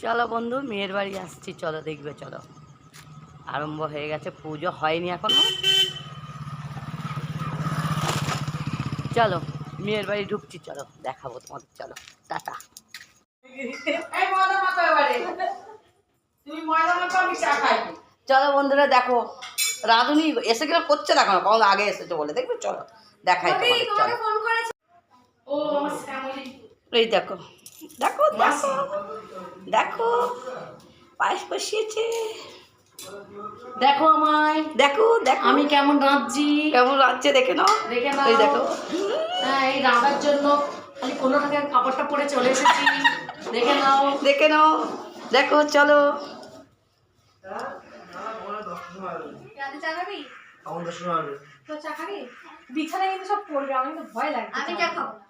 চলো বন্ধু, মেয়ের বাড়ি আসছি, চলো দেখবে। চলো, আরম্ভ হয়ে গেছে, পুজো হয়নি এখনো। চলো মেয়ের বাড়ি ঢুকছি, চলো দেখাবো তোমাদের। চলো টাটা। চলো বন্ধুরা, দেখো রাঁধুনি এসে গেলে করছে না, কেন কখন আগে এসেছে বলে দেখবে। চলো দেখাই তোমাদের। চলো এই দেখো দেখো দেখো দেখো, পায়েস বসিয়েছে। দেখো আমায়, দেখো দেখো আমি কেমন রাঁধছি। কেমন রাঁধছে দেখে নাও, দেখে নাও। এই দেখো। হ্যাঁ, এই রাঁধার জন্য খালি কোনো থেকে কাপড়টা পরে চলে এসেছি। দেখে নাও, দেখে নাও, দেখো। চলো বিছানায় কিন্তু সব পড়বে, আমার কিন্তু ভয় লাগছে। আমি চা খাবো না।